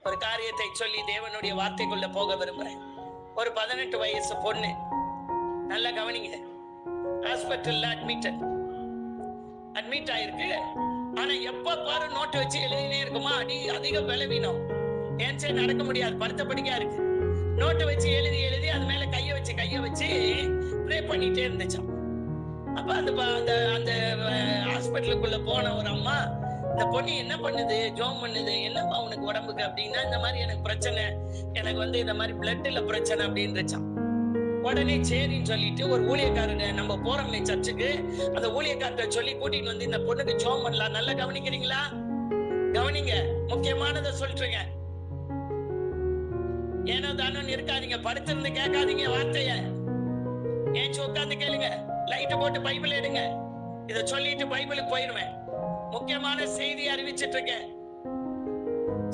ஒரு காரியத்தை சொல்லி தேவனுடைய வார்த்தைக்குள்ள போக விரும்புறேன். ஒரு 18 வயசு பொண்ணு, நல்லா கவனிங்க, ஹாஸ்பிட்டல்ல அட்மிட் ஆயிருக்கு. ஆனா எப்ப பாரு நோட்டு வச்சு எழுதினே இருக்குமா, அடி அதிக பலவீனம், ஏன்சே நடக்க முடியாது, படுத்த படிக்கா இருக்கு. நோட்டு வச்சு எழுதி எழுதி அது மேல கைய வச்சு ப்ரே பண்ணிட்டே இருந்துச்சாம். அப்ப அந்த ஹாஸ்பிட்டலுக்குள்ள போன ஒரு அம்மா, இந்த பொண்ணு என்ன பண்ணுது, ஜோம் பண்ணுது, என்னப்பா உனக்கு உடம்புக்கு அப்படின்னா, இந்த மாதிரி எனக்கு பிரச்சனை, எனக்கு இந்த மாதிரி பிளட்ல பிரச்சனை அப்படின்னுச்சான். உடனே சரின்னு சொல்லிட்டு ஒரு ஊழியக்காரங்க, நம்ம போறோமே சர்ச்சுக்கு, அந்த ஊழியக்காரத்தை சொல்லி கூட்டிட்டு இந்த பொண்ணுக்கு ஜோம் பண்ணலாம். நல்லா கவனிக்கிறீங்களா? கவனிங்க, முக்கியமானதை சொல்லிட்டுருங்க. ஏனோ தானோ இருக்காதீங்க, படுத்திருந்து கேட்காதீங்க வார்த்தைய, ஏன் உட்கார்ந்து கேளுங்க. லைட் போட்டு பைபிள் எடுங்க. இத சொல்லிட்டு பைபிளுக்கு போயிருவேன். முக்கியமான செய்தி அறிவிச்சிட்டு இருக்கேன்.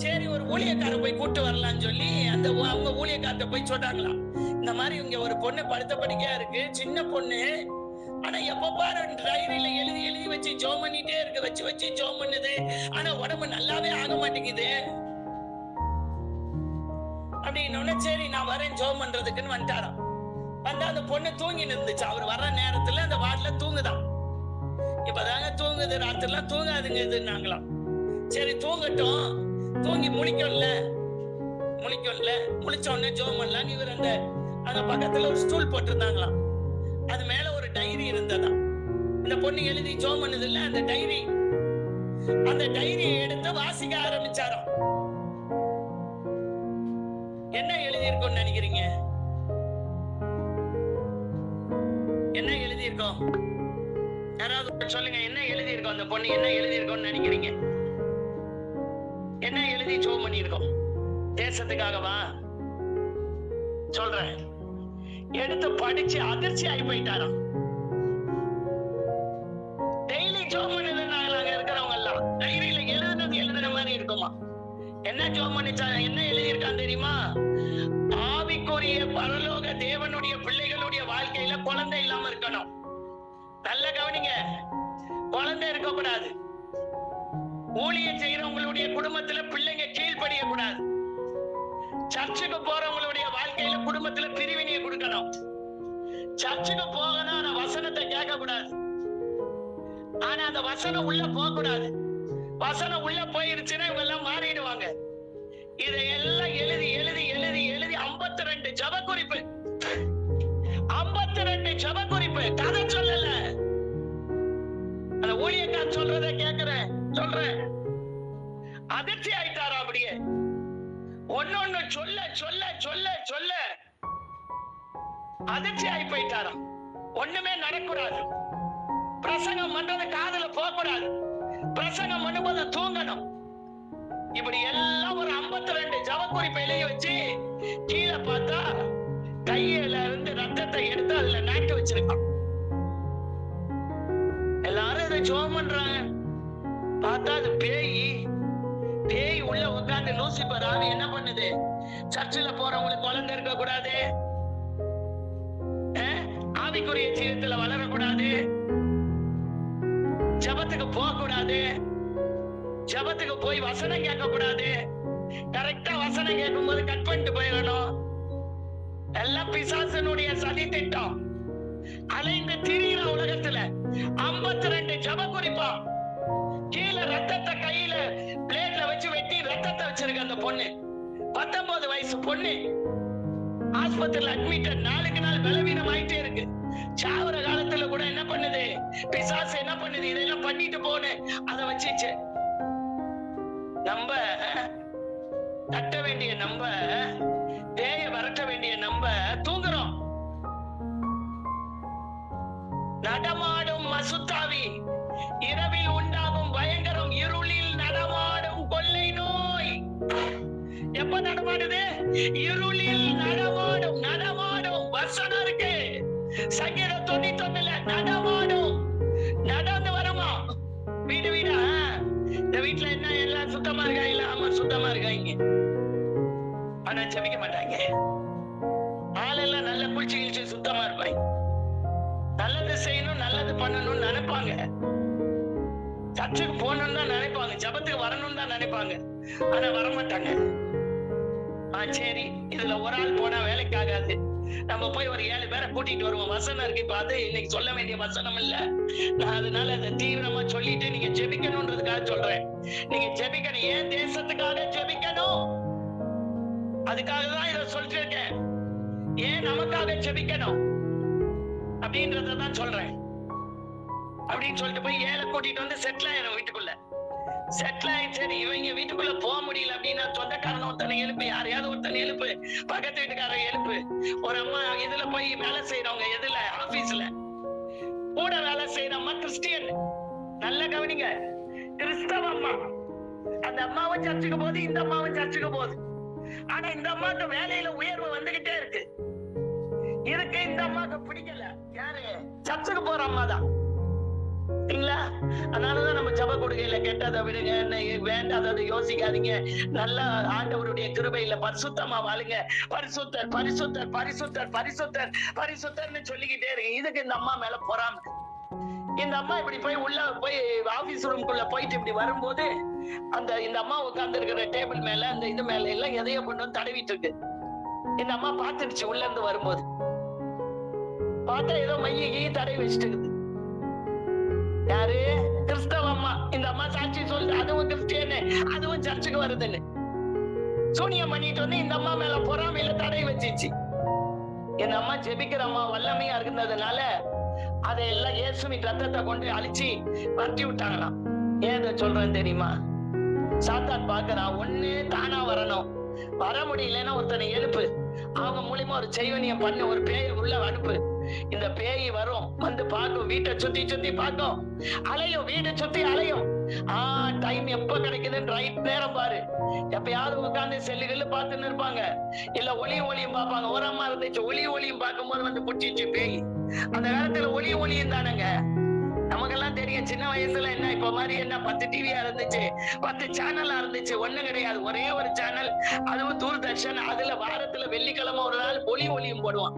சரி, ஒரு ஊழியக்கார போய் கூட்டு வரலாம்னு சொல்லி அவங்க ஊழியக்காரத்தை போய் சொல்றாங்களாம், இந்த மாதிரி இங்க ஒரு பொண்ணு படுத்த படிக்கையா இருக்கு, சின்ன பொண்ணு, ஆனா எப்ப பாரு டைரியில எழுதி எழுதி வச்சு ஜோம் பண்ணிட்டே இருக்கு, வச்சு ஜோம் பண்ணுது, ஆனா உடம்பு நல்லாவே ஆக மாட்டேங்குது அப்படின்னு. சரி நான் வரேன் ஜோம் பண்றதுக்குன்னு வந்துட்டாராம். வந்தா அந்த பொண்ணு தூங்கி இருந்துச்சு. அவர் வர்ற நேரத்துல அந்த வார்டுல தூங்குதான். இப்பதாங்க தூங்குது, ராத்திரிலாம் தூங்காதுங்க இதுன்னாங்களாம். சரி தூங்கட்டும், தூங்கி முழிக்கும்ல, முழிச்ச உடனே ஜோம் பண்ணலாம். இவர் அந்த பக்கத்துல ஒரு ஸ்டூல் போட்டிருந்தாங்களாம், அது மேல ஒரு டைரி இருந்ததா. இந்த பொண்ணு எழுதி ஜோம் பண்ணுது இல்ல, அந்த டைரியை எடுத்து வாசிக்க ஆரம்பிச்சாராம். என்ன எழுதி இருக்கும்னு நினைக்கிறீங்க? என்ன எழுதி இருக்கோம்? யாராவது சொல்லுங்க, என்ன எழுதி இருக்கோம்? அந்த பொண்ணு என்ன எழுதி இருக்கோம்னு நினைக்கிறீங்க? என்ன எழுதி ஜோம் பண்ணி இருக்கோம்? தேசத்துக்காகவா? சொல்றேன். எடுத்து படிச்சு அதிர்ச்சி ஆகி போயிட்டாராம். டெய்லி ஜோம் பண்ணது நாங்க இருக்கிறவங்க எல்லாம் டைரியில எழுதுன மாதிரி இருக்குமா? என்ன ஜோம் பண்ணிச்சா, என்ன எழுதி இருக்கான்னு தெரியுமா? ஆவிக்குரிய பரலோக தேவனுடைய பிள்ளைகளுடைய வாழ்க்கையில குழந்தை இல்லாம இருக்கணும். நல்ல கவனிங்க, குழந்தை இருக்க கூடாது. ஊழியம் செய்யறவங்களுடைய குடும்பத்துல பிள்ளைங்க கீழ்ப்படிய கூடாது. சர்ச்சுக்கு போறவங்களுடைய வாழ்க்கையில குடும்பத்துல பிரிவினையை கொடுக்கணும். சர்ச்சுக்கு போகணும், ஆனா வசனத்தை கேட்க கூடாது. ஆனா அந்த வசனம் உள்ள போக கூடாது. வசனம் உள்ள போயிருச்சுன்னா இவங்க எல்லாம் மாறிடுவாங்க. இதையெல்லாம் எழுதி எழுதி எழுதி எழுதி 52 ஜப குறிப்பு, 52 ஜப குறிப்பு. கதை சொல்லல, அந்த ஊழியக்காரன் சொல்றதை சொல்றேன். அதிர்ச்சி ஆயிட்டாரா அப்படியே. ஒன்னொன்னு சொல்ல சொல்ல சொல்ல சொல்ல அதிர்ச்சி ஆகி போயிட்டாராம். ஒண்ணுமே நடக்கூடாது. பிரசங்கம் பண்றது காதுல போக கூடாது. பிரசங்கம் பண்ணும்போது தூங்கணும். இப்படி எல்லாம் ஒரு 52 ஜப குறிப்பை எழுதி வச்சு கீழே பார்த்தா கையில இருந்து ரத்தத்தை எடுத்து அதுல நாட்டு வச்சிருக்கான். எல்லாரும் இதை ஜோம் பண்றாங்க. பார்த்தா அது பேய் உள்ள உட்கார்ந்து லூசிபர் ஆவி என்ன பண்ணுது? சர்ச்சில் போறவங்களுக்கு குழந்தை இருக்க கூடாது, ஆவிக்குரிய ஜீவியத்துல வளரக்கூடாது, ஜபத்துக்கு போக கூடாது, ஜபத்துக்கு போய் வசனம் கேட்க கூடாது, கரெக்டா வசனம் கேட்கும் போது கட் பண்ணிட்டு போயிடணும். எல்லாம் பிசாசனுடைய சதி திட்டம். அலைந்து திரிகிற உலகத்துல 52 ஜப குறிப்பா. கீழே ரத்தத்தை கையில பிளேட்ல வச்சு வெட்டி ரத்தத்தை வச்சிருக்க அந்த பொண்ணு, 19 வயசு பொண்ணு, ஆஸ்பத்திரியில் அட்மிட். நாளுக்கு நாள் பலவீனம் ஆயிட்டே இருக்கு. சாவர காலத்துல கூட என்ன பண்ணுது பிசாசு, என்ன பண்ணுது? இதெல்லாம் பண்ணிட்டு போன அதை வச்சிச்சு. நம்ம தட்ட வேண்டிய, நம்ம பேய வரட்ட வேண்டிய, நம்ம தூங்குறோம். நடமாடும் மசுத்தாவி, இரவில் உண்டாகும் பயங்கரம், இருளில் நடமாடும் கொள்ளை நோய். எப்ப நடமாடுது? இருளில் நடமாடும் வசனம் இருக்கு. சங்கீதம் 91 நடமாடும். நடந்து வருமா? வீடு வீடா? இந்த வீட்டுல என்ன எல்லாம் சுத்தமா இருக்காங்க? ஆமா சுத்தமா இருக்காங்க, ஆனா ஜெபிக்க மாட்டாங்க. ஆளெல்லாம் நல்ல குளிச்சு கிழிச்சு சுத்தமா இருப்பாங்க. நல்லது செய்யணும், நல்லது பண்ணணும்னு நினைப்பாங்க. சர்ச்சுக்கு போகணும்னு தான் நினைப்பாங்க, ஜபத்துக்கு வரணும்னு தான் நினைப்பாங்க, ஆனா வரமாட்டாங்க. சரி, இதுல ஒரு ஆள் போனா வேலைக்கு ஆகாது, நம்ம போய் ஒரு 7 பேரை கூட்டிட்டு வருவோம். வசனம் இருக்கு, இப்ப அது இன்னைக்கு சொல்ல வேண்டிய வசனம் இல்ல. நான் அதனால அதை தீவிரமா சொல்லிட்டு நீங்க ஜெபிக்கணும்ன்றதுக்காக சொல்றேன். நீங்க ஜெபிக்கணும். ஏன் தேசத்துக்காக ஜெபிக்கணும்? அதுக்காக தான் இதை சொல்லிட்டு இருக்கேன். ஏன் நமக்காக ஜெபிக்கணும் அப்படின்றதான் சொல்றேன். அப்படின்னு சொல்லிட்டு போய் 7 கூட்டிட்டு வந்து செட்டில் ஆயிரும் வீட்டுக்குள்ள. செட்டில் ஆயிடுச்சு. சரி, இவங்க வீட்டுக்குள்ள போக முடியல அப்படின்னா சொந்தக்காரன் ஒருத்தனை எழுப்பு, யாரையாவது ஒருத்தனை எழுப்பு, பக்கத்து வீட்டுக்காரன் எழுப்பு. ஒரு அம்மா இதுல போய் வேலை செய்யறவங்க, எதுல ஆபீஸ்ல கூட வேலை செய்யற அம்மா கிறிஸ்டியன். நல்ல கவனிங்க, கிறிஸ்தவ அம்மா. அந்த அம்மாவும் சர்ச்சுக்கு போகுது, இந்த அம்மாவும் சர்ச்சுக்கு போகுது. ஆனா இந்த அம்மாவுக்கு வேலையில உயர்வு வந்துகிட்டே இருக்கு. இந்த அம்மாவுக்கு பிடிக்கல. யாரு? சர்ச்சுக்கு போற அம்மா தான். அதனாலதான் நம்ம ஜப கொடுக்கையில கெட்டதை விடுங்க, வேண்டாததை யோசிக்காதீங்க, நல்ல ஆண்டவருடைய கிருபையில பரிசுத்தமா வாழுங்க, பரிசுத்தர் பரிசுத்தர் பரிசுத்தர் பரிசுத்தர் பரிசுத்தர்னு சொல்லிக்கிட்டே இருக்கு. இதுக்கு இந்த அம்மா மேல பொறாம. இந்த அம்மா இப்படி போய் உள்ள போய் ஆபீஸ் ரூம்குள்ள போயிட்டு இப்படி வரும்போது இந்த அம்மா உட்கார்ந்து இருக்கிற டேபிள் மேல அந்த இது மேல எல்லாம் எதையோ கொண்டு வந்து தடவிட்டு இருக்கு. இந்த அம்மா பாத்துடுச்சு. உள்ள இருந்து வரும்போது பார்த்தா ஏதோ மைய தடவி வச்சுட்டு இருக்குது. யாரு? கிறிஸ்தவ அம்மா. இந்த அம்மா சாட்சி சொல்லுது, அதுவும் கிறிஸ்டியனு, அதுவும் சர்ச்சுக்கு வருதுன்னு சூனியம் பண்ணிட்டு வந்து இந்த அம்மா மேல பொறாமையில தடை வச்சிச்சு. இந்த அம்மா ஜெபிக்கிற அம்மா வல்லமையா இருந்ததுனால அதையெல்லாம் இயேசுவின் ரத்தத்தை கொண்டு அழிச்சு வரட்டி விட்டாங்களாம். ஏன் சொல்றேன் தெரியுமா? சாத்தான் பாக்குறான், ஒண்ணு தானா வரணும், வர முடியலன்னா ஒருத்தனை எழுப்பு, அவங்க மூலியமா ஒரு செய்வனியம் பண்ணு, ஒரு பேயை உள்ள அனுப்பு. இந்த பேய் வரும், வந்து பார்க்கும், வீட்டை சுத்தி சுத்தி பார்க்கும், அலையும், வீடு சுத்தி அலையும். டைம் எப்ப கிடைக்குதுன்னு ரைட் நேரம் பாரு. எப்பயாவது உட்கார்ந்து செல்லுகள் பார்த்துன்னு இருப்பாங்க, இல்ல ஒளியும் பார்ப்பாங்க. ஒரு அம்மா இருந்துச்சு, ஒளியும் பார்க்கும்போது வந்து புடிச்சிச்சு பேய். அந்த காலத்துல ஒளியும் தானங்க. நமக்கெல்லாம் தெரியும், சின்ன வயசுல என்ன இப்ப மாதிரி என்ன 10 டிவியா இருந்துச்சு, 10 சேனலா இருந்துச்சு. ஒண்ணும் கிடையாது, ஒரே ஒரு சேனல், அதுவும் தூர்தர்ஷன். அதுல வாரத்துல வெள்ளிக்கிழமை ஒரு நாள் ஒளியும் போடுவான்.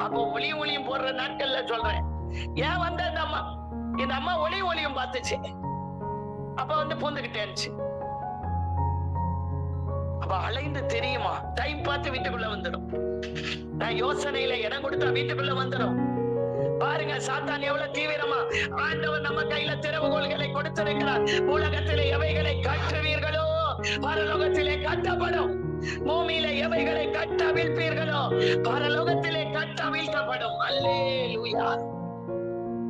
அப்போ ஒளியும் போடுற நாட்கள்ல சொல்றேன். ஏன் வந்த இந்த அம்மா ஒளியும் பார்த்துச்சு. அப்ப வந்து பூந்துகிட்டே இருந்துச்சு. அப்ப அலைந்து தெரியுமா, டைம் பார்த்து வீட்டுக்குள்ள வந்துடும். நான் யோசனையில இடம் கொடுத்தா வீட்டுக்குள்ள வந்துடும். பாருங்க சாத்தான் எவ்வளவு தீவிரமா. ஆண்டவர் நம்ம கையில திறவுகோல்களை கொடுத்திருக்கிறார். உலகத்திலே எவைகளை கட்டுவீர்களோ பரலோகத்திலே கட்டப்படும், பூமியில எவைகளை கட்டவிழ்ப்பீர்களோ பரலோகத்திலே கட்டவிழ்க்கப்படும். அல்லேலூயா.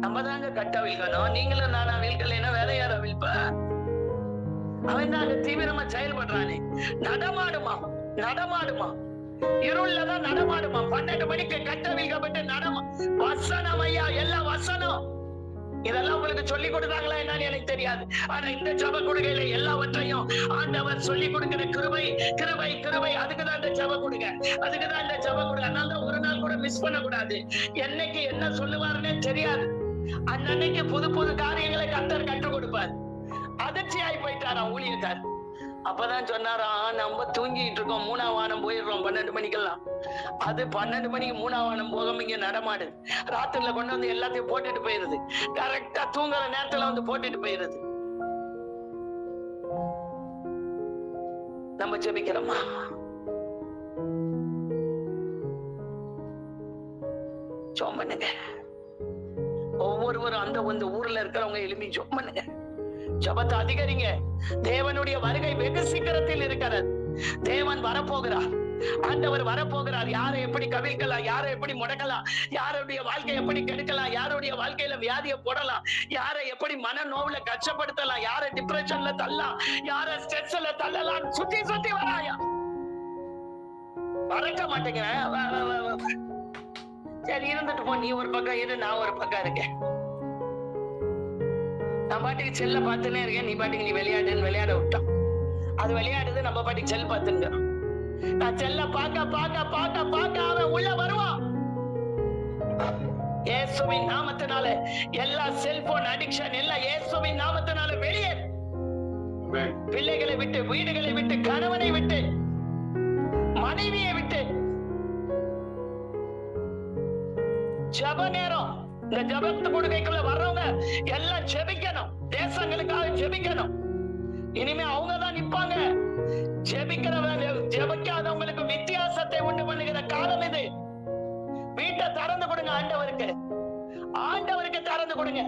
நம்ம தாங்க கட்டவிழ்க்கணும். நீங்களும் நானா வீழ்கலைன்னா வேற யார வீழ்ப்ப? அவன் தாங்க தீவிரமா செயல்படுறானே. நடமாடுமா இருளதான் நடமாடுமா. 12 மணிக்கு கட்டவிழ்க்கப்பட்டு வசனம் ஐயா, எல்லாம் வசனம். இதெல்லாம் உங்களுக்கு சொல்லி கொடுத்தாங்களா என்னன்னு எனக்கு தெரியாது. ஆனா இந்த ஜப கொடுக்கையில எல்லாவற்றையும் ஆண்டவர் சொல்லி கொடுக்கிற கிருபை கிருபை கிருபை. அதுக்குதான் இந்த ஜப கொடுங்க, அதுக்குதான் இந்த ஜப கொடுங்க. அதனால ஒரு நாள் கூட மிஸ் பண்ண கூடாது. என்னைக்கு என்ன சொல்லுவாருன்னே தெரியாது. அன்னைக்கு புது காரியங்களை கர்த்தர் கற்றுக் கொடுப்பார். அதிர்ச்சியாய் போயிட்டாராம் ஊழியக்கார். அப்பதான் சொன்னாராம், நம்ம தூங்கிட்டு இருக்கோம், 3ஆம் வானம் போயிடுறோம் 12 மணிக்கெல்லாம். அது 12 மணிக்கு 3ஆம் வானம் போகாம இங்க நடமாடு. ராத்திரில கொண்டு வந்து எல்லாத்தையும் போட்டுட்டு போயிருது. கரெக்டா தூங்குற நேரத்துல வந்து போட்டுட்டு போயிருது. நம்ம ஜெபிக்கிறோமா? ஜெபம் பண்ணுங்க. ஒவ்வொருவரும் அந்த ஊர்ல இருக்கிறவங்க எழுப்பி ஜெபம் பண்ணுங்க. ஜபத்தை அதிகரிங்க. தேவனுடைய வருகை வெகு சீக்கிரத்தில் இருக்கிறது. தேவன் வரப்போகிறார், ஆண்டவர் வரப்போகிறார். யாரை எப்படி கவிழ்க்கலாம், யாரை எப்படி முடக்கலாம், யாருடைய வாழ்க்கை எப்படி கெடுக்கலாம், யாருடைய வாழ்க்கையில வியாதியை போடலாம், யாரை எப்படி மன நோவுல கஷ்டப்படுத்தலாம், யாரை டிப்ரெஷன்ல தள்ளலாம், யாரை ஸ்ட்ரெஸ்ல தள்ளலாம். சுத்தி சுத்தி வராயா, மறக்க மாட்டேங்கிறேன். சரி இருந்துட்டு போ, நீ ஒரு பக்கம் இரு, நான் ஒரு பக்கம் இருக்கேன். நான் பாட்டுக்கு செல்ல பார்த்துன்னே இருக்கேன், நீ பாட்டுக்கு நீ விளையாட விட்டான். அது விளையாடுது, நம்ம பாட்டுக்கு செல் பார்த்துங்க. நான் செல்ல பார்க்க அவன் உள்ள வருவான். இயேசுவின் நாமத்தினால எல்லா செல்போன் அடிக்ஷன் எல்லாம் இயேசுவின் நாமத்தினால வெளியே. பிள்ளைகளை விட்டு, வீடுகளை விட்டு, கணவனை விட்டு, மனைவியை விட்டு. ஜப நேரம், இந்த ஜபத்து கொடுக்கைக்குள்ள வர்றவங்க எல்லாம் ஜெபிக்கணும். தேசங்களுக்காக ஜெபிக்கணும். இனிமே அவங்கதான் நிப்பாங்க. ஜெபிக்கிறவங்க ஜெபிக்காதவங்களுக்கு கொடுங்க.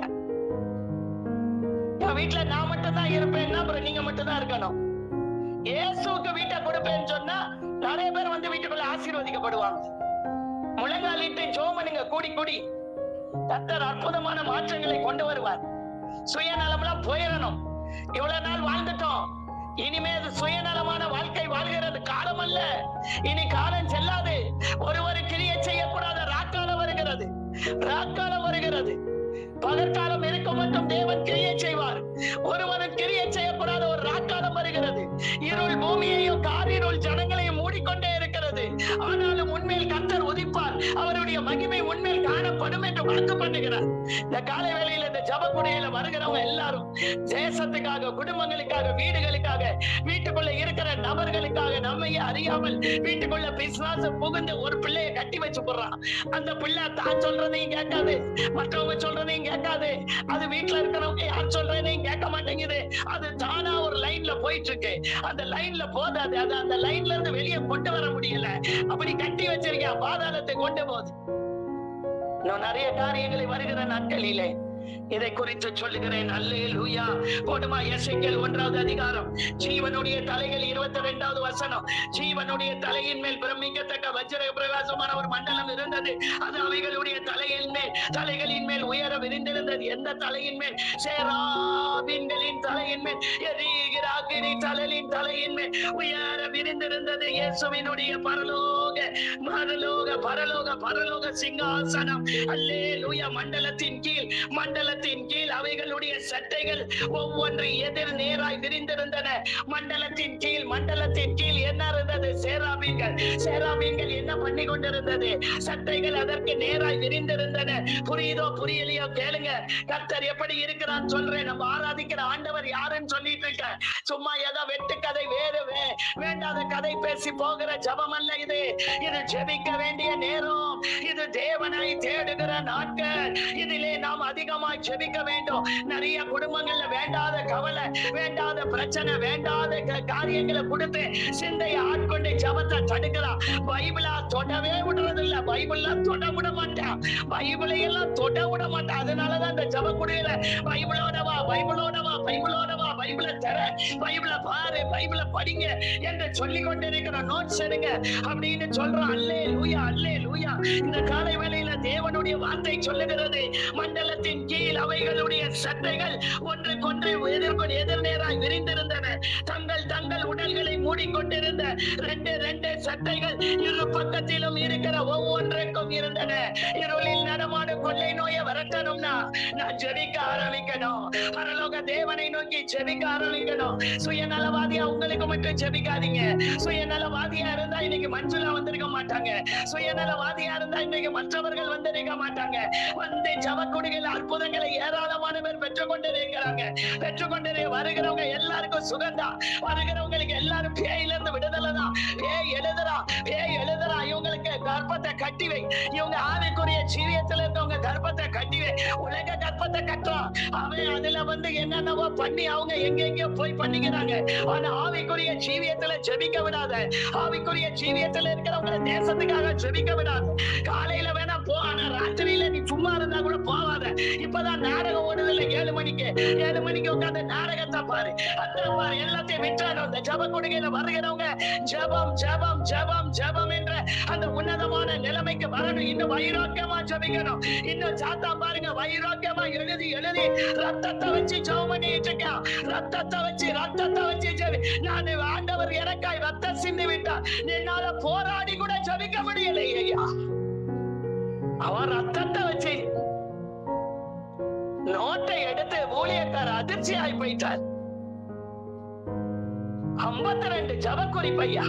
என் வீட்டுல நான் மட்டும் தான் இருப்பேன்னா அப்புறம் நீங்க மட்டும் தான் இருக்கணும். இயேசுக்கு வீட்டை கொடுப்பேன்னு சொன்னா நிறைய பேர் வந்து வீட்டுக்குள்ள ஆசீர்வதிக்கப்படுவாங்க. முழங்காலிட்டு ஜெபம் பண்ணுங்க, கூடி கூடி. கர்த்தர் அற்புதமான மாற்றங்களை கொண்டு வருவார். சுயநலம்லாம் போயிடணும். இவ்வளவு நாள் வாழ்ந்துட்டோம், இனிமே அது சுயநலமான வாழ்க்கை வாழ்கிறது காலம் அல்ல. இனி காலம் செல்லாது. ஒருவர் கிரியை செய்யக்கூடாத ராக்காலம் வருகிறது, ராக்காலம் வருகிறது. பகற்காலம் இருக்க மட்டும் தேவன் கிரியை செய்வார். ஒருவரும் கிரியை செய்யக்கூடாத ஒரு ராக்காலம் வருகிறது. இருள் பூமியையும் காரிருள் ஜனங்களையும் மூடிக்கொண்டே இருக்கிறது. ஆனாலும் உண்மையில் கர்த்தர் உதிப்பார், அவருடைய மகிமை உண்மையில் காணப்படும் என்று வாக்கு பண்ணுகிறார். இந்த காலை வேளையில இந்த ஜபக்குடையில வருகிறவங்க எல்லாரும் தேசத்துக்காக, குடும்பங்களுக்காக, வீடுகளுக்காக, வீட்டுக்குள்ள இருக்கிற நபர்களுக்காக, நம்மையே அறியாமல் வீட்டுக்குள்ள பிசாசு புகுந்து ஒரு பிள்ளைய கட்டி வச்சு போடுறான். அந்த பிள்ளை தான் சொல்றதையும் கேட்காது, மற்றவங்க சொல்றதையும் கேட்காது. அது வீட்டுல இருக்கிறவங்க யார் சொல்றதையும் கேட்க மாட்டேங்குது. அது தானா ஒரு லைன்ல போயிட்டு இருக்கு. அந்த லைன்ல போதாது, அது அந்த லைன்ல இருந்து வெளியே கொண்டு வர முடியல. அப்படி கட்டி வச்சிருக்கேன், பாதாளத்தை கொண்டு போகுது. இன்னும் நிறைய காரியங்களை வருகிற நாட்களிலே இதை குறித்து சொல்லுகிறேன். அல்லேலூயா. போடுமா எசேக்கியேல் 1வது அதிகாரம் ஜீவனுடைய தலைகள் 22வது வசனம். ஜீவனுடைய தலையின் மேல் பிரமிக்கத்தக்க வஜ்ர பிரகாசமான ஒரு மண்டலம் இருந்தது. அது அவைகளுடைய தலைகளின் மேல் உயர விரிந்திருந்தது. எந்த தலையின் மேல்? சேராபீன்களின் தலையின் மேல், எரிகிற அக்கினி தழலின் தலையின் மேல் உயர விரிந்திருந்தது. இயேசுவினுடைய பரலோக சிங்காசனம். அல்லேலூயா. மண்டலத்தின் கீழ் அவைகளுடைய சட்டைகள் ஒவ்வொன்று எதிர் நேராய் விரிந்திருந்தன. மண்டலத்தின் கீழ் என்ன இருந்தது? சேராபீன்கள் என்ன பண்ணி கொண்டிருந்தது? சட்டைகள் அதற்கு நேராய் விரிந்திருந்தன. புரியுதோ புரியலையோ கேளுங்க. கர்த்தர் எப்படி இருக்கிறான்னு சொல்றேன். நம்ம ஆராதிக்கிற ஆண்டவர் யாருன்னு சொல்லிட்டு இருக்க. சும்மா ஏதோ வெட்டு கதை, வேறு வேண்டாத கதை பேசி போகிற ஜபம் அல்ல இது. இது ஜெபிக்க வேண்டிய நேரம். இது தேவனை தேடுகிற நாட்கள். இதிலே நாம் அதிகமாய் ஜெபிக்க வேண்டும். நிறைய குடும்பங்கள்ல வேண்டாத கவலை, வேண்டாத பிரச்சனை, வேண்டாத காரியங்களை கொடுத்து சிந்தையை ஆட்கொண்டு ஜபத்தை தடுக்கலாம். பைபிளா தொடவே விடுறது இல்ல. பைபிளா தொட விட மாட்டான். பைபிளை எல்லாம் தொட விட மாட்டான். அதனாலதான் இந்த ஜப குடியில பைபிளோட வா, பைபிளை தர, பைபிளை பாரு, பைபிளை படிங்க என்று சொல்லிக் கொண்டிருக்கிற நோட்ஸ் எடுங்க அப்படின்னு சொல்றான். அல்லேலூயா, அல்லேலூயா. இந்த காலை வேளையில தேவனுடைய வார்த்தை சொல்லுகிறது, மண்டலத்தின் கீழ் அவைகளுடைய சட்டைகள் ஒன்றுக்கொன்று எதிர் நேராய் விரிந்திருந்தன. தங்கள் உடல்களை மூடிக்கொண்டிருந்த ரெண்டு சட்டைகள் இரு பக்கத்திலும் இருக்கிற ஒவ்வொன்றுக்கும் இருந்தன. இருளில் நடமாடும் கொள்ளை நோயை விரட்டணும்னா நான் ஜெபிக்க ஆரம்பிக்கணும். பரலோக தேவனை நோக்கி ஜெபிக்க ஆரம்பிக்கணும். சுயநலவாதியா உங்களுக்கு மட்டும் ஜெபிக்காதீங்க. சுயநலவாதியா இருந்தா இன்னைக்கு மஞ்சளா வந்திருக்க மாட்டாங்க. சுயநலவாதியா இருந்தா இன்னைக்கு மற்றவர்கள் வந்திருக்க மாட்டாங்க. வந்து ஜபக்குடிகள் அற்புதங்களை ஏராளமான பேர் பெற்றுக்கொண்டிருக்கிறாங்க. வருகிறவங்க எல்லாருக்கும் சுகம்தான். வருகிறவங்களுக்கு எல்லாரும் பேயில இருந்து விடுதலை தான். பேய் எழுதுறா. இவங்களுக்கு கர்ப்பத்தை கட்டிவை. இவங்க ஆவிக்குரிய ஜீவியத்துல இருக்கவங்க கர்ப்பத்தை கட்டிவை. உலக கர்ப்பத்தை கட்டுறான் அவன். அதுல வந்து என்னென்னவோ பண்ணி அவங்க எங்கெங்கயோ போய் பண்ணிக்கிறாங்க. ஆனா ஆவிக்குரிய ஜீவியத்துல ஜெபிக்க விடாத. ஆவிக்குரிய ஜீவியத்துல இருக்கிறவங்க தேசத்துக்காக ஜெபிக்க விடாத. காலையில வேணா போ, ஆனா ராத்திரியில நீ சும்மா இருந்தா கூட போவாத. இப்பதான் நாடகம் ஓடுதில்ல 7 மணிக்கு உட்கார்ந்து நாடகத்தை பாரு. அதான் பாரு, எல்லாத்தையும் விட்டாடும். இந்த ஜப கொடுகையில வருகிறவங்க ஜபம் என்ற அந்த உன்னதமான நிலைமைக்கு வரணும். இன்னும் வைராக்கியமா ஜபிக்கணும். இன்னும் சாத்தா பாருங்க, வைராக்கியமா எழுதி ரத்தத்தை வச்சு ஜெபம் பண்ணிட்டு இருக்கான். ரத்தத்தை வச்சு ஜெபி. நான் ஆண்டவர் எனக்காய் ரத்தம் சிந்தி விட்டார். என்னால போராடி கூட ஜபிக்க முடியலை ஐயா. அவன் ரத்தத்தை வச்சு நோட்டை எடுத்து ஊழியக்கார அதிர்ச்சி ஆகி போயிட்டார். 52 ஜபக்குறி பையா.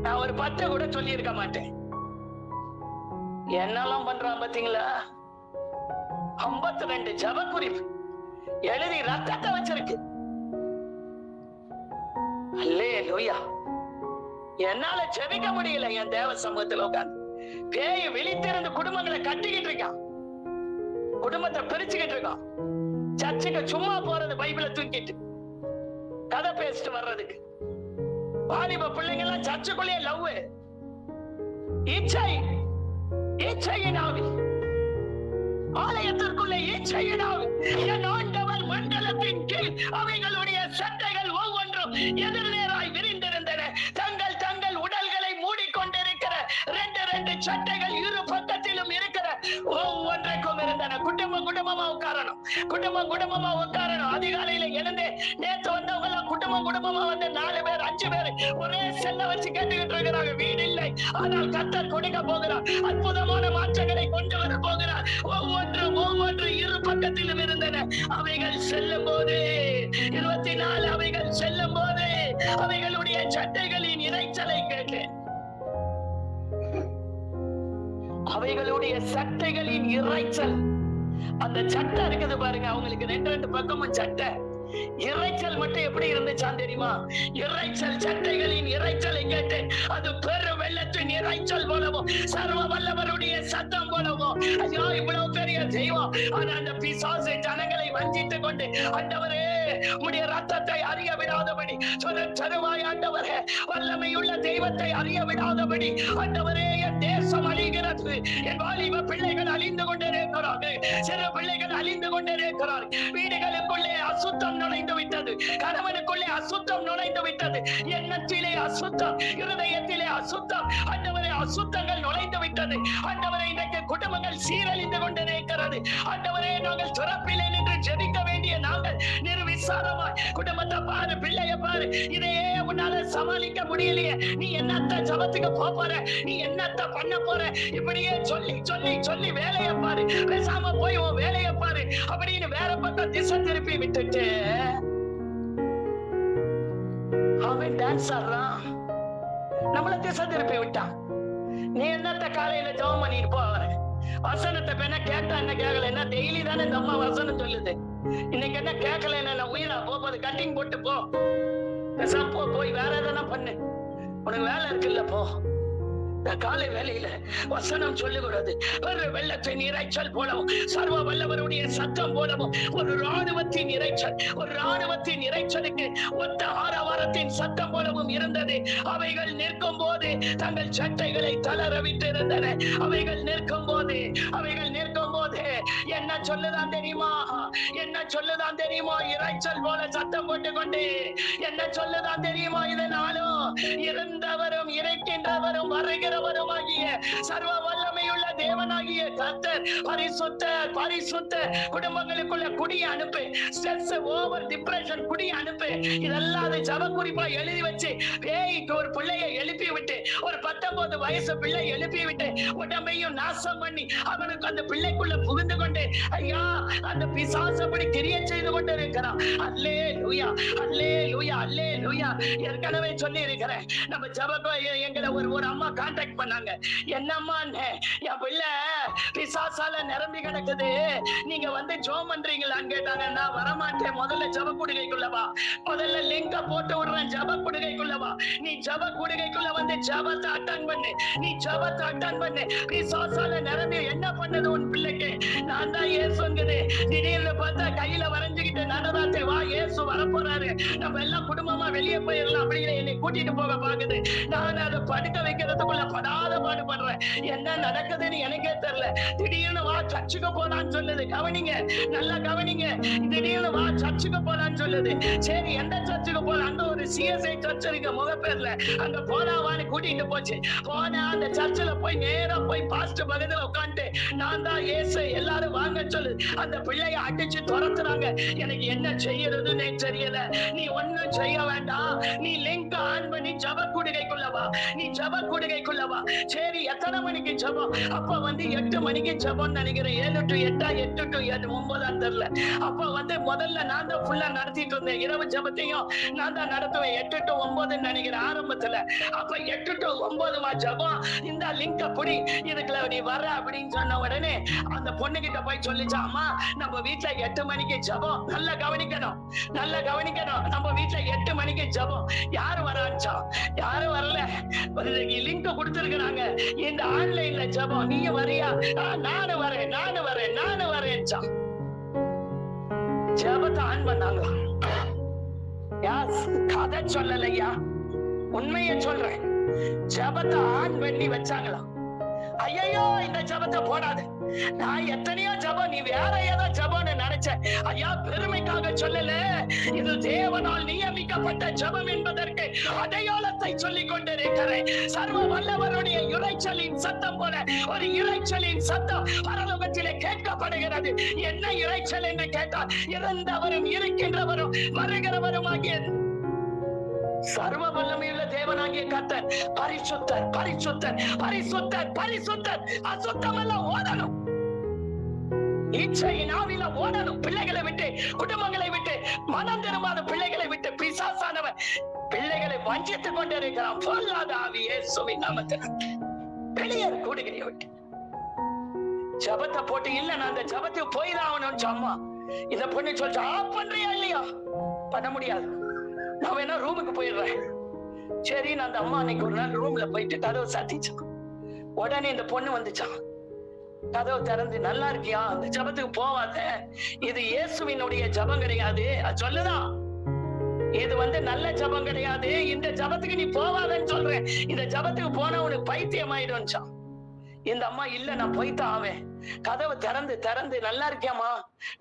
நான் ஒரு 10 கூட சொல்லி இருக்க மாட்டேன். என்னெல்லாம் பண்றான் பாத்தீங்களா? 52 ஜபக்குறிப்பு எழுதி ரத்தத்தை வச்சிருக்கு. அல்லேலூயா. என்னால ஜெபிக்க முடியல. என் தேவ சமூகத்துல உட்கார்ந்து பேய் விழித்திருந்து குடும்பங்களை கட்டிக்கிட்டு இருக்கான். குடும்பத்தை பிரிச்சுக்கிட்டு இருக்கான். சர்ச்சுக்கு சும்மா போறது, பைபிளை தூக்கிட்டு கதை பேசிட்டு வர்றதுக்கு. வாலிப பிள்ளைங்க எல்லாம் சர்ச்சுக்குள்ளேயே லவ். இச்சையின் ஆவி. ஆலயத்திற்குள்ளே இச்சையினால் என் ஆண்டவர் மண்டலத்தின் கீழ் அவைகளுடைய சட்டைகள் ஒவ்வொன்றும் எதிர்நேராய் விரிந்திருந்தன. தங்கள் தங்கள் உடல்களை மூடிக்கொண்டிருக்கிற ரெண்டு சட்டைகள் இரு பக்கத்திலும் இருக்கிற ஒவ்வொன்றைக்கும் இருந்தன. குடும்பமா உட்காரணும், குடும்பமா உட்காரணும். அதிகாலையில எழுந்து நேற்று வந்தவங்க எல்லாம் குடும்பமா வந்து 4 பேர் 5 பேர் ஒரே செல்ல வச்சு கேட்டுக்கிட்டு இருக்கிறாங்க. வீடு இல்லை, ஆனால் கர்த்தர் கொடுக்க போகிறார். அற்புதமான மாற்றங்களை கொண்டு வர போகிறார். ஒவ்வொன்று இரு பக்கத்திலும் இருந்தன. அவைகள் செல்லும் போது 24 அவைகள் செல்லும் போது அவைகளுடைய சட்டைகளின் இறைச்சலை கேட்டேன். அவைகளுடைய சட்டைகளின் இறைச்சல். அந்த சட்டை இருக்குது பாருங்க, அவங்களுக்கு 2 பக்கமும் சட்டை. இறைச்சல் மட்டும் எப்படி இருந்துச்சான் தெரியுமா? இறைச்சல், சட்டைகளின் இறைச்சலை கேட்டு அது பெரு வெள்ளத்தின் இறைச்சல் போலவும் சர்வ வல்லவருடைய சத்தம் போலவும். ஐயோ, இவ்வளவு பெரிய தெய்வம், ஆனா அந்த பிசாசு ஜனங்களை வஞ்சித்துக் கொண்டு, ஆண்டவரே உடைய ரத்தத்தை அறிய விடாதபடி, தருவாய் ஆண்டவரே, வல்லமையுள்ள தெய்வத்தை அறிய விடாதபடி, ஆண்டவரே என் தேசம் அழிகிறது, என் வாலிப பிள்ளைகள் அழிந்து கொண்டே இருக்கிறார்கள், சிறு பிள்ளைகள் அழிந்து கொண்டே இருக்கிறார்கள். வீடுகளுக்குள்ளே அசுத்தம் நுழைந்து விட்டது, கணவனுக்குள்ளே அசுத்தம் நுழைந்து விட்டது, எண்ணத்திலே அசுத்தம், இருதயத்திலே அசுத்தம், ஆண்டவரே அசுத்தங்கள் நுழைந்து விட்டது. ஆண்டவரே இன்றைக்கு குடும்பங்கள் சீரழிந்து கொண்டே இருக்கிறது. ஆண்டவரே நாங்கள் துறப்பிலே நின்று ஜெபிக்க வேண்டிய நாங்கள் நிர்விசாரமாய் குடும்பத்தை பாரு, பிள்ளைய பாரு, இதையே உன்னால சமாளிக்க முடியலையே, நீ என்னத்த ஜபத்துக்கு போற, நீ என்னத்த பண்ண போற, இப்படியே சொல்லி சொல்லி சொல்லி வேலையை பாரு, பேசாம போய் உன் வேலையை பாரு அப்படின்னு வேற பக்கம் திசை திருப்பி விட்டுட்டு அவன் டான்ஸ் ஆடுறான், நம்மள திசை திருப்பி விட்டான். நீ என்னத்த காலையில ஜெபம் பண்ணிட்டு போற, வசனத்தை என்ன கேட்டா என்ன கேட்கல என்ன, டெய்லி தானே இந்த அம்மா வசனம் சொல்லுது, இன்னைக்கு என்ன கேட்கல என்ன, உயிரா போது கட்டிங் போட்டு போ, போய் வேற எதனா பண்ணு, உனக்கு வேலை இருக்குல்ல போ. காலை வேலையில வசனம் சொல்லுகிறது, ஒரு வெள்ளத்தின் இறைச்சல் போலவும் சர்வ வல்லவருடைய சத்தம் போலவும் ஒரு ராணுவத்தின் இறைச்சல், ஒரு ராணுவத்தின் இறைச்சலுக்கு ஒத்த ஆரவாரத்தின் சத்தம் போலவும் இருந்தது. அவைகள் நிற்கும் போது தங்கள் சட்டைகளை தளர விட்டிருந்தன. அவைகள் நிற்கும் போது என்ன சொல்லுதான் தெரியுமா, என்ன சொல்லுதான் தெரியுமா, இறைச்சல் போல சத்தம் போட்டுக்கொண்டு என்ன சொல்லுதான் தெரியுமா, இதனாலும் இருந்தவரும் இருக்கின்றவரும் வருகிறவருமாகிய சர்வ வல்லமையுள்ள தேவனாகிய கர்த்தர் பரிசுத்த குடும்பங்களுக்குள்ள குடிய அனுப்பு, ஸ்ட்ரெஸ், ஓவர் டிப்ரெஷன் குடிய அனுப்பு. இதெல்லாம் அது ஜப குறிப்பா எழுதி வச்சு பேய்க்கு ஒரு பிள்ளையை எழுப்பி விட்டு, ஒரு 19 வயசு பிள்ளை எழுப்பி விட்டு உடம்பையும் நாசம் பண்ணி அவனுக்கு அந்த பிள்ளைக்குள்ள புகுந்து கொண்டு ஐயா அந்த பிசாசு அப்படி கிரிய செய்து கொண்டு இருக்கிறான். அல்லேலூயா, அல்லேலூயா, அல்லேலூயா. ஏற்கனவே சொல்லி இருக்கிறேன், நம்ம ஜபத்தை எங்களை ஒரு அம்மா கான்டாக்ட் பண்ணாங்க. என்னம்மா, என் பிள்ளை பிசாசால நிரம்பி கிடக்குது, நீங்க வந்து ஜெபம் பண்றீங்களான்னு கேட்டாங்க. நான் வரமாட்டேன், முதல்ல ஜப குடுகைக்குள்ளவா, முதல்ல லிங்க போட்டு விடுறேன், ஜப குடுகைக்குள்ளவா, நீ ஜப குடுகைக்குள்ள வந்து ஜபத்தை அட்டன் பண்ணு, நீ ஜபத்தை அட்டன் பண்ணு. பிசாசால நிரம்பி என்ன பண்ணது உன் பிள்ளைக்கு? நான் தான் இயேசுங்குது. திடீர்னு பார்த்தா கையில வரைஞ்சுக்கிட்டு நடராத்திரி வா இயேசு வரப்போறாரு, நம்ம எல்லாம் குடும்பமா வெளியே போயிடலாம் அப்படின்னு என்னை கூட்டிட்டு போக பாக்குது. நான் அதை படுக்க வைக்கிறதுக்குள்ள படாத பாடுபடுறேன், என்ன நடக்குதுன்னு எனக்கே தெரியல. திடீர்னு வா சர்ச்சுக்கு போலான்னு சொல்லுது. கவனிங்க, நல்லா கவனிங்க. திடீர்னு வா சர்ச்சுக்கு போலான்னு சொல்லுது. சரி, எந்த சர்ச்சுக்கு போலாம்? அங்க ஒரு CSI சர்ச் இருக்கு முகப்பேர்ல, அங்க போலாவான்னு கூட்டிட்டு போச்சு. போனா அந்த சர்ச்சில் போய் நேரா போய் பாஸ்டர் பக்கத்துல உட்காந்து நான் தான் இயேசு எல்லாரும் வாங்க சொல்லு. அந்த பிள்ளைய அடிச்சு துரத்துறாங்க. எனக்கு என்ன செய்யறதுன்னு தெரியல. நீ ஒண்ணும் செய்ய வேண்டாம், நீ லிங்க் ஆன் பண்ணி ஜப குடுகைக்குள்ளவா, நீ ஜப குடுகைக்குள்ளவா. சரி, எத்தனை மணிக்கு ஜபம்? அப்ப வந்து 8 மணிக்கு ஜபம் நினைக்கிறேன். 7 to 8, 8 to 9 தெரியல. அப்ப வந்து முதல்ல நான் தான் ஃபுல்லா நடத்திட்டு இருந்தேன். இரவு ஜபத்தையும் நான் தான் நடத்துவேன். 8 to 9 நினைக்கிறேன் ஆரம்பத்துல. அப்ப 8 to 9 ஜபம், இந்த லிங்க புடி, இதுக்குள்ள நீ வர அப்படின்னு சொன்ன உடனே அந்த பொண்ணு கிட்ட போய் சொல்லிச்சா, அம்மா நம்ம வீட்டுல 8 மணிக்கு ஜபம். நல்லா கவனிக்கணும், நல்லா கவனிக்கணும். நம்ம வீட்டுல 8 மணிக்கு ஜபம். யாரு வராச்சா? யாரும் வரல. லிங்க் கொடுத்திருக்கிறாங்க, இந்த ஆன்லைன்ல ஜபம், நீங்க வரியா? நானும் வரேன், நானும் வரேன், நானும் வரேன். ஜபத்தை ஆன் பண்ணாங்க. கதை சொல்லலையா, உண்மையை சொல்றேன். ஜபத்தை ஆன் பண்ணி வச்சாங்களாம். ஐயோ இந்த ஜபத்தை போடாது, நான் எத்தனையோ ஜபம், நீ வேற ஏதோ ஜபம்னு நினைச்ச. ஐயா, பெருமைக்காக சொல்லல, இது தேவனால் நியமிக்கப்பட்ட ஜபம் என்பதற்கு அடையாளத்தை சொல்லிக் கொண்டிருக்கிறேன். சர்வ வல்லவருடைய இரைச்சலின் சத்தம் போல ஒரு இரைச்சலின் சத்தம் பரலோகத்திலே கேட்கப்படுகிறது. என்ன இரைச்சல் என்று கேட்டால், இறந்தவரும் இருக்கின்றவரும் வருகிறவருமாகிய சர்வ வல்லமையுள்ள தேவனாகிய கர்த்தர் பரிசுத்தர், பரிசுத்தர், பரிசுத்தர், பரிசுத்தர். அசுத்தமெல்லாம் ஓடணும், இச்சையின் ஆவில ஓடணும். பிள்ளைகளை விட்டு, குடும்பங்களை விட்டு, மனம் திரும்பாத பிள்ளைகளை விட்டு பிசாசானவன் பிள்ளைகளை வஞ்சித்துக் கொண்டிருக்கிறான். பொல்லாத ஆவி இயேசுவின் நாமத்தில் வெளியேறு கூடுகையை விட்டு. ஜபத்தை போட்டு இல்ல, நான் அந்த ஜபத்துக்கு போய் தான் ஆகணும்னு அம்மா இந்த பொண்ணு சொல்லிச்சு. ஆஃப் பண்றியா இல்லையா? பண்ண முடியாது, நான் வேணா ரூமுக்கு போயிடுறேன். சரி, நான் அந்த அம்மா அன்னைக்கு ஒரு நாள் ரூம்ல போயிட்டு கதவை சாத்திச்சான். உடனே இந்த பொண்ணு வந்துச்சான். கதவை திறந்து, நல்லா இருக்கியா? அந்த ஜபத்துக்கு போவாத, இது இயேசுவினுடைய ஜபம் கிடையாது. அது சொல்லுதான், இது நல்ல ஜபம் கிடையாது, இந்த ஜபத்துக்கு நீ போவாதன்னு சொல்றேன். இந்த ஜபத்துக்கு போனா உனக்கு பைத்தியம் ஆயிடும்ச்சான். இந்த அம்மா இல்ல, நான் போய்தான் ஆவேன். கதவை திறந்து திறந்து, நல்லா இருக்கியாமா,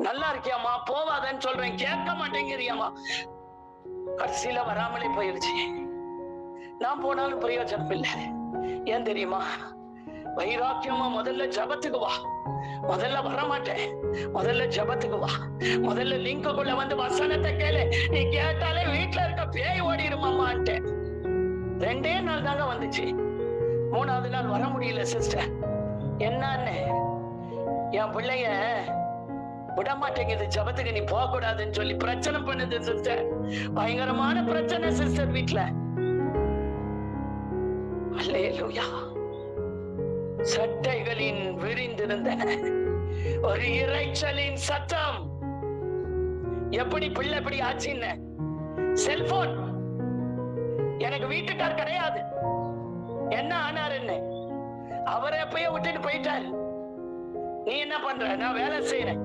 நல்லா இருக்கியாமா, போவாதன்னு சொல்றேன், கேட்க மாட்டேங்கிறியாமா. கடைசியில வராமலே போயிருச்சு. நான் போனாலும் பிரயோஜனம் இல்லை. ஏன் தெரியுமா? வைராக்கியமா முதல்ல ஜபத்துக்கு வா. முதல்ல வரமாட்டேன், முதல்ல ஜபத்துக்கு வா. முதல்ல லிங்குக்குள்ள வந்து வசனத்தை கேளு. நீ கேட்டாலே வீட்டுல இருக்க பேய் ஓடிடுமாமான்ட்டு. 2 நாள் தாங்க வந்துச்சு. 3வது நாள் வர முடியல சிஸ்டர். என்னன்னு என் பிள்ளைய விட மாட்டேங்குது, ஜபத்துக்கு நீ போக கூடாதுன்னு சொல்லி பிரச்சனை பண்ணுது சிஸ்டர். பயங்கரமான பிரச்சனை சிஸ்டர் வீட்டுல. அல்லேலூயா. சட்டைகளின் விரிந்திருந்தன ஒரு இரைச்சலின் சத்தம். எப்படி பிள்ளை எப்படி ஆச்சுன்னு. செல்போன் எனக்கு வீட்டுக்கார் கிடையாது. என்ன ஆனாருன்னு அவரை எப்பயோ விட்டுட்டு போயிட்டாரு. நீ என்ன பண்ற? நான் வேலை செய்யறேன்,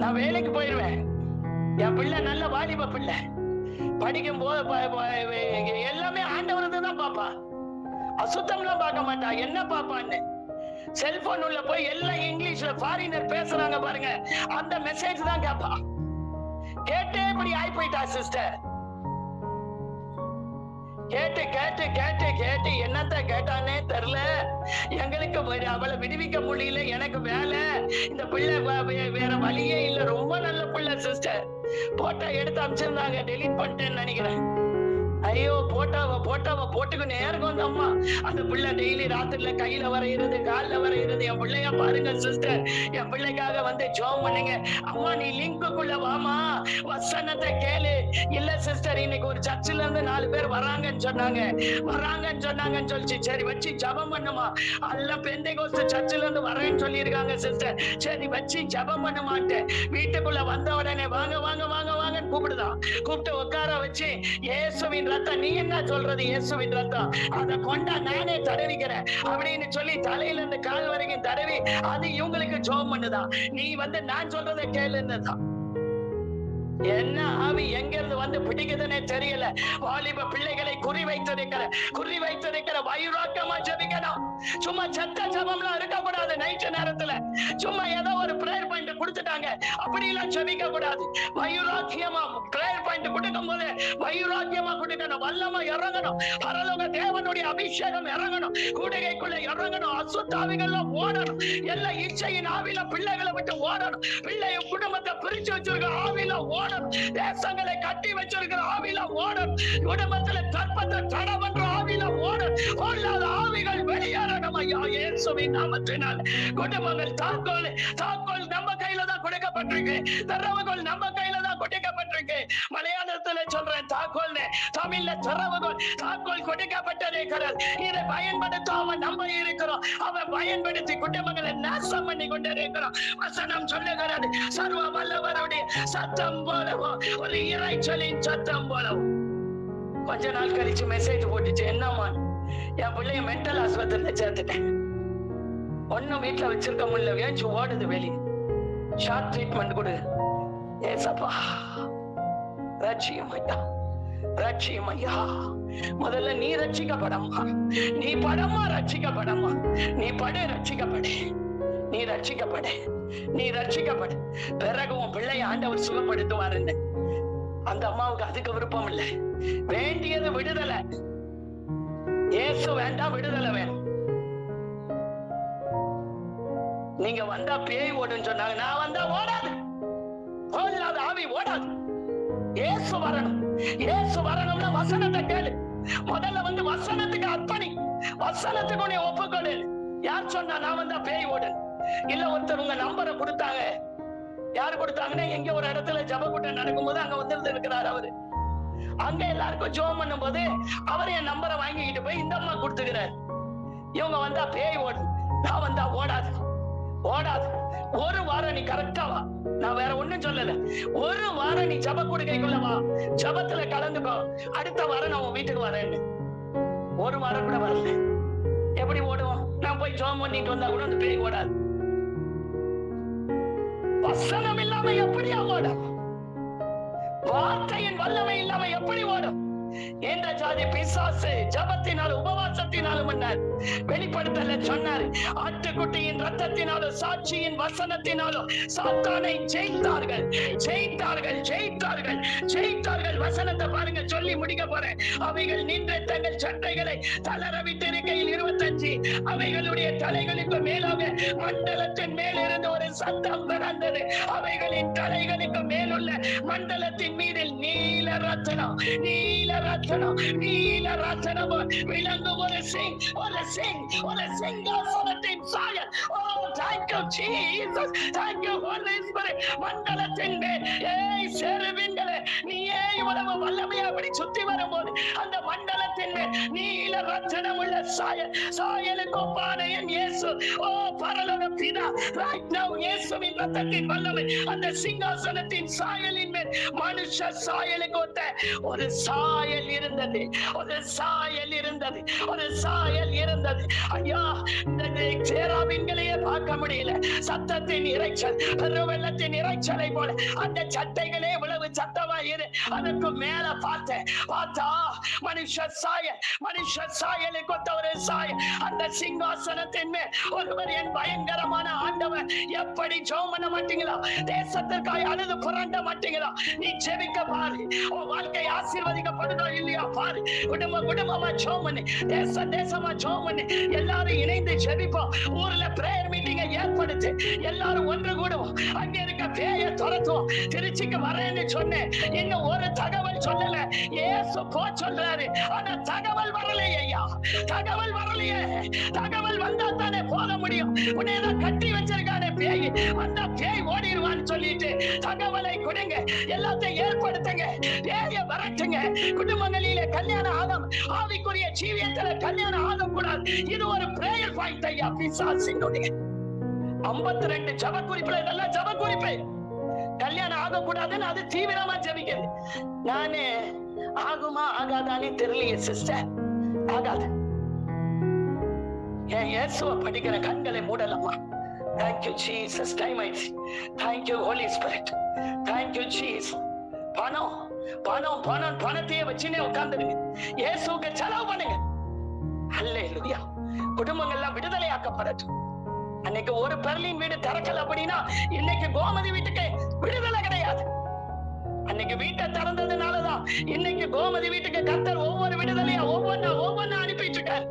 நான் வேலைக்கு போயிருவேன். என் பிள்ளை நல்ல வாலிப பிள்ளை, படிக்கும் போது எல்லாமே ஆண்டவரது தான் பாப்பா, அசுத்தம்லாம் பார்க்க மாட்டா. என்ன பாப்பான்னு செல்போன் உள்ள போய் எல்லாம் இங்கிலீஷ்ல ஃபாரினர் பேசுறாங்க பாருங்க, அந்த மெசேஜ் தான் கேப்பா. கேட்டே இப்படி ஆய் போயிட்டா சிஸ்டர். கேட்டு கேட்டு கேட்டு கேட்டு என்னத்த கேட்டானே தெரியல. எங்களுக்கு அவளை விடுவிக்க முடியல, எனக்கு வேலை, இந்த பிள்ளை வேற வழியே இல்ல. ரொம்ப நல்ல பிள்ளை சிஸ்டர். போட்டோ எடுத்து அமைச்சிருந்தாங்க, டெலீட் பண்ணிட்டேன்னு நினைக்கிறேன். ஐயோ, போட்டாவ போட்டுக்கு நேரம் வந்த அம்மா. அந்த பிள்ளை டெய்லி ராத்திரில கையில வரைகிறது, காலில் வரைகிறது. என் பிள்ளையா பாருங்க சிஸ்டர், என் பிள்ளைக்காக வந்து ஜெபம் பண்ணுங்க. அம்மா நீ லிங்குக்குள்ள வாமா, வசனத்தை கேளு. இல்ல சிஸ்டர், இன்னைக்கு ஒரு சர்ச்சில இருந்து 4 பேர் வராங்கன்னு சொன்னாங்கன்னு சொல்லிச்சு. சரி வச்சு ஜெபம் பண்ணுமா. எல்லாம் பெந்தேகோஸ்து சர்ச்சில இருந்து வரேன்னு சொல்லி இருக்காங்க சிஸ்டர். சரி வச்சு ஜெபம் பண்ணுமான்ட்டு வீட்டுக்குள்ள வந்த உடனே வாங்க வாங்க வாங்க வாங்கன்னு கூப்பிடுதான். கூப்பிட்டு உட்கார வச்சு, இயேசுவின் ரத்தம், நீ என்ன சொல்றது? இயேசுவின் ரத்தம், அதை கொண்டா நானே தடவிக்கிறேன் அப்படின்னு சொல்லி தலையில இருந்து கால் வரைக்கும் தடவி அது இவங்களுக்கு ஜெபம் பண்ணுதான். நீ நான் சொல்றதை கேளுன்னுதான். என்ன ஆவி எங்க இருந்து வந்து பிடிக்குதுன்னே தெரியல. வாலிப பிள்ளைகளை குறி வைத்திருக்கிற வைராக்கியமா ஜெபிக்கணும். சும்மா செத்த ஜெபம்லாம் இருக்கக்கூடாது. நைட் நேரத்துல சும்மா ஏதோ ஒரு பிரேயர் பாயிண்ட் கொடுத்துட்டாங்க அப்படி எல்லாம் ஜெபிக்க கூடாது. வைராக்கியமா பிரேயர் பாயிண்ட் கொடுக்கும் போது வைராக்கியமா கொடுக்கணும். வல்லமா இறங்கணும். பரலோக தேவனுடைய அபிஷேகம் இறங்கணும். கூடுகைக்குள்ள இறங்கணும். அசுத்தாவிகள்லாம் ஓடணும். எல்லா இச்சையின் ஆவில பிள்ளைகளை விட்டு ஓடணும். பிள்ளைய குடும்பத்தை பிரிச்சு வச்சிருக்க ஆவில ஓடணும். தேசங்களை கட்டி வச்சிருக்கிற ஆவில ஓடணும். குடும்பத்துல கற்பத்தை தடை பண்ற ஆவில ஓடணும். பொல்லாத ஆவிகள் வெளியேறணும் ஐயா, இயேசுவின் நாமத்தினால். குடும்பங்கள் தாக்கோல் நம்ம கையில தான் கொடுக்கப்பட்டிருக்கு. தரவுகள் நம்ம கையில தான் கொடுக்கப்பட்டிருக்கு. மலையாளத்துல சொல்றேன் தாக்கோல், தமிழ்ல தரவுகள். தாக்கோல் கொடுக்கப்பட்டிருக்கிறது. இதை பயன்படுத்தாம நம்ம இருக்கிறோம். அவன் பயன்படுத்தி குடும்பங்களை நாசம் பண்ணி கொண்டிருக்கிறோம். வசனம் சொல்லுகிறது, சர்வ வல்லவருடைய சத்தம் போலவோ, ஒரு இரைச்சலின் சத்தம் போலவோ. கொஞ்ச நாள் கழிச்சு மெசேஜ் போட்டுச்சு, என்னம்மா என் பிள்ளைய மென்டல் ஆஸ்பத்திரியில சேர்த்துட்டேன். ஒன்னும் வீட்டுல வச்சிருக்க முடியல, வேச்சு ஓடுது வெளியே. ஷார்ட் ட்ரீட்மெண்ட் கொடு ஏசப்பா. ராஜ்யம் ஐயா, ரட்சியம் ஐயா. முதல்ல நீ ரட்சிக்கப்படம்மா, நீ படமா ரட்சிக்கப்படம்மா, நீ படு ரட்சிக்கப்படு, நீ ரட்சிக்கப்படு, நீ ரட்சிக்கப்படு. பிறகு உன் பிள்ளை ஆண்டவர் சுகப்படுத்துவாருன்னு. அந்த அம்மாவுக்கு அதுக்கு விருப்பம் இல்லை. வேண்டியது விடுதலை. இயேசு வேண்டாம், விடுதலை வேணும். நீங்க வந்தா பேய் ஓடுன்னு சொன்னாங்க, நான் வந்தா ஓடாது, ஓடாது, ஆவி ஓடாது. இயேசு வரணும். இயேசு வரணும்னா வசனத்தை கேளு. முதல்ல வந்து வசனத்துக்கு அர்ப்பணி, வசனத்துக்கு உன்னை ஒப்புக்கொடு. யார் சொன்னா நான் வந்தா பேய் ஓடு? இல்ல, ஒருத்தர் உங்க நம்பரை கொடுத்தாங்க. யாரு கொடுத்தாங்கன்னா, எங்க ஒரு இடத்துல ஜப கூட்டம் நடக்கும்போது அங்க வந்து இருக்கிறார் அவரு. அங்க எல்லாருக்கும் ஜோம் பண்ணும் போது அவர் என் நம்பரை வாங்கிக்கிட்டு போய் இந்த அம்மா கொடுத்துக்கிறார். இவங்க வந்தா பேய் ஓடு, நான் வந்தா ஓடாது, ஓடாது. ஒரு வாரம் நீ கரெக்டா வா, நான் வேற ஒண்ணும் சொல்லல. ஒரு வாரம் நீ ஜப கொடுக்கைக்குள்ள வா, ஜபத்துல கலந்துக்கோ. அடுத்த வாரம் நான் உன் வீட்டுக்கு வரேன்னு. ஒரு வாரம் கூட வரல. எப்படி ஓடுவோம்? நான் போய் ஜோம் பண்ணிட்டு வந்தா கூட அந்த பேய் ஓடாது. வசனம் இல்லாம எப்படியா ஓடும்? வார்த்தையின் வல்லமை இல்லாம எப்படி ஓடும்? என்ற ஜாதி பிசாசு ஜபத்தினாலும் உபவாசத்தினாலும் வெளிப்படுத்தல சொன்னார். ஆட்டுக்குட்டியின் ரத்தத்தினாலும் சாட்சியின் வசனத்தினாலும் சாத்தானை ஜெயித்தார்கள், ஜெயித்தார்கள், ஜெயித்தார்கள், ஜெயித்தார்கள். வசனத்தை பாருங்க, சொல்லி முடிக்க போறேன். அவைகள் நின்று தங்கள் சட்டைகளை தளர விட்டிருக்கையில் 25 அவைகளுடைய தலைகளுக்கு மேலாக மண்டலத்தின் மேலிருந்து ஒரு சத்தம் பிறந்தது. அவைகளின் தலைகளுக்கு மேலுள்ள மண்டலத்தின் மீதில் நீல ரத்தனம், நீல ரத்தனம், நீல ரத்தனம் விளங்கும் ஒரு சிங், ஒரு சிங், ஒரு சிங்காசனத்தின் சாயல். ஓ, thank you Jesus, thank you Holy Spirit. மண்டலத்தின் மேல் ஏய் சேருவீங்களே, நீயே இவ்வளவு வல்லமையா அப்படி சுத்தி வரும்போது அந்த மண்டலத்தின் மேல் நீல ரத்தனம் உள்ள சாயல், சாயலுக்கு ஒப்பான என் இயேசு. ஓ பரலோக பிதா, right now இயேசுவின் ரத்தத்தின் வல்லமை அந்த சிங்காசனத்தின் சாயலின் மேல் மனுஷ சாயலுக்கு ஒத்த ஒரு சாயல் இருந்தது, ஒரு சாயல் இருந்தது, ஒரு சாயல் இருந்தது. ஐயா, இந்த சேராபீன்களையே பார்க்க முடியல. சத்தத்தின் இறைச்சல், பெருவெள்ளத்தின் இறைச்சலை போல அந்த சட்டைகளே இவ்வளவு சத்தமா இரு. அதற்கு மேல பார்த்தேன், பார்த்தா மனுஷ சாயல், மனுஷ சாயலை கொத்த ஒரு சாயல். அந்த சிங்காசனத்தின் மேல் ஒருவர், என் பயங்கரமான ஆண்டவர். எப்படி ஜெபம் பண்ண மாட்டீங்களா? தேசத்திற்காக அழுது புரண்ட மாட்டீங்களா? நீ ஜெபிக்க பாரு, உன் வாழ்க்கை ஆசீர்வதிக்கப்படுதோ இல்லையா பாரு. குடும்ப குடும்பமா ஜெபம் பண்ணு, தேச தேசமா ஜெபம் பண்ணு. எல்லாரும் இணைந்து ஜெபிப்போம். ஊர்ல பிரேயர் மீட்டிங்கை ஏற்படுத்து, எல்லாரும் ஒன்று கூடுவோம். அங்க இருக்க பேயை துரத்துவோம். திருச்சிக்கு வரேன்னு சொன்னேன், இன்னும் ஒரு தகவல் சொல்லல. இயேசு போ சொல்றாரு, ஆனா தகவல் வரலையே ஐயா, தகவல் வரலையே. தகவல் வந்தா தானே போக முடியும். உன்னையதான் கட்டி வச்சிருக்கானே பேய், அந்த பேய் ஓடிடுவான்னு சொல்லிட்டு தகவலை கொடுங்க, எல்லாத்தையும் ஏற்படுத்துங்க, பேய வரட்டுங்க. குடும்பங்களிலே கல்யாணம் ஆகும், ஆவிக்குரிய ஜீவியத்துல கல்யாணம் ஆகக்கூடாது. இது ஒரு பிரேயர் பாயிண்ட் ஐயா. பிசாசினுடைய 52 ஜப குறிப்புல இதெல்லாம் ஜப குறிப்பு. கல்யாணம் ஆகக்கூடாதுன்னு அது தீவிரமா ஜபிக்கிறது. நானு ஆகுமா ஆகாதானே தெரியலையே சிஸ்டர், ஆகாது. என் இயேசுவை படிக்கிற கண்களை மூடலாமா? Thank you Jesus. Time ஆயிடுச்சு. Thank you Holy Spirit. Thank you Jesus. பணம் பணம் பணம் பணத்தையே வச்சுனே உட்கார்ந்துருங்க. இயேசுவுக்கு செலவு பண்ணுங்க. அல்லேலூயா. குடும்பங்கள்லாம் விடுதலையாக்கப்படட்டும். அன்னைக்கு ஒரு பெர்லின் வீடு திறக்கல அப்படின்னா இன்னைக்கு கோமதி வீட்டுக்கு விடுதலை கிடையாது. அன்னைக்கு வீட்டை திறந்ததுனாலதான் இன்னைக்கு கோமதி வீட்டுக்கு கர்த்தர் ஒவ்வொரு விடுதலையா ஒவ்வொன்னா அனுப்பிட்டு இருக்காரு.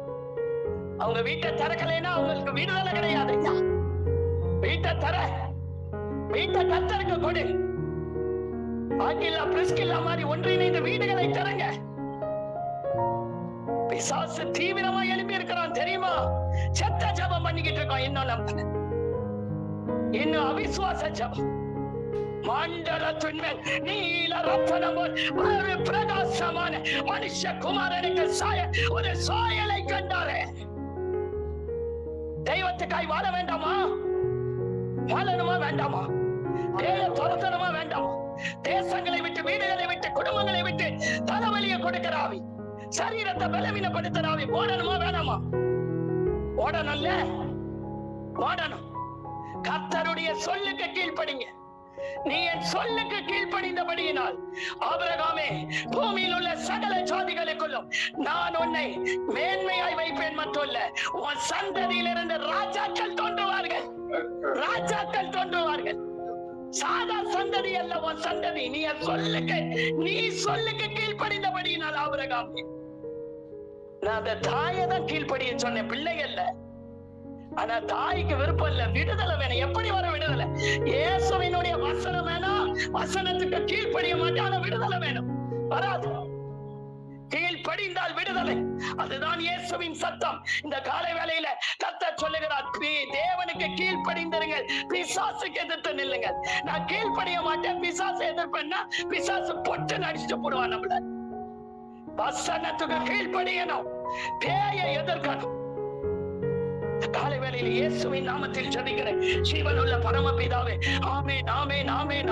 அவங்க வீட்டை திறக்கலைன்னா அவங்களுக்கு விடுதலை கிடையாது. வீட்டை தர, வீட்டை கர்த்தருக்கு கொடு. ஆகில்லா பிரிஸ்கில்லா மாதிரி ஒன்றிணைந்த வீடுகளை திறங்க. பிசாசு தீவிரமா எழுப்பி இருக்கிறான் தெரியுமா? செத்த ஜபம் பண்ணிக்கிட்டு இருக்கோம். இன்னும் நம்ம இன்னும் அவிசுவாச ஜபம். மண்டலத்தின் மேல் நீல ரத்தனம் ஒரு பிரகாசமான மனுஷ குமாரனுக்கு ஒரு சாயலை கண்டாரே. தெய்வத்துக்காய் வாழ வேண்டாமா? வாழணுமா வேண்டாமா? தேய துரத்தணுமா வேண்டாமா? தேசங்களை விட்டு, வீடுகளை விட்டு, குடும்பங்களை விட்டு தலைவலியை கொடுக்கிற ஆவி, சரீரத்தை பலவீனப்படுத்துற ஆவி ஓடணுமா வேணாமா? ஓடணும்ல, ஓடணும். கர்த்தருடைய சொல்லுக்கு கீழ்ப்படிங்க. நீ என் சொல்லுக்கு கீழ்ப்படிந்தபடியினால் ஆபிரகாமே, பூமியில் உள்ள சகல ஜாதிகளுக்குள்ளும் நான் உன்னை மேன்மையாய் வைப்பேன். மட்டுமல்ல, உன் சந்ததியிலிருந்து ராஜாக்கள் தோன்றுவார்கள். ராஜாக்கள் தோன்றுவார்கள். சாதா சந்ததி அல்ல உன் சந்ததி. நீ சொல்லுக்கு கீழ்ப்படிந்தபடியினால் ஆபிரகாமே. நான் அந்த தாயை தான் கீழ்ப்படிய சொன்னேன், பிள்ளைகள்ல. ஆனா தாய்க்கு விருப்பம் இல்ல, விடுதலை வேணும். எப்படி வர விடுதலை? இயேசுவினுடைய வசனம் வேணும். வசனத்துக்கு கீழ்ப்படிய மாட்டான விடுதலை வேணும், வராது. கீழ்ப்படிந்தால் விடுதலை. அதுதான் இயேசுவின் சத்தம். இந்த காலை வேளையில கர்த்தர் சொல்லுகிறார், தேவனுக்கு கீழ்ப்படிந்திருங்கள், பிசாசுக்கு எதிர்த்து நில்லுங்கள். நான் கீழ்ப்படிய மாட்டேன், பிசாசு எதிர்ப்பேன்னா பிசாசு பொட்டு அடிச்சுட்டு போடுவான் நம்மள. வசனத்துக்கு கீழ்ப்படியணும், பேயை எதிர்க்கணும். காலை வேளையில் இயேசுவின் நாமத்தில் ஜெபிக்கிறேன். ஜீவனுள்ள பரமபிதாவே, ஆமென், ஆமென், ஆமென்.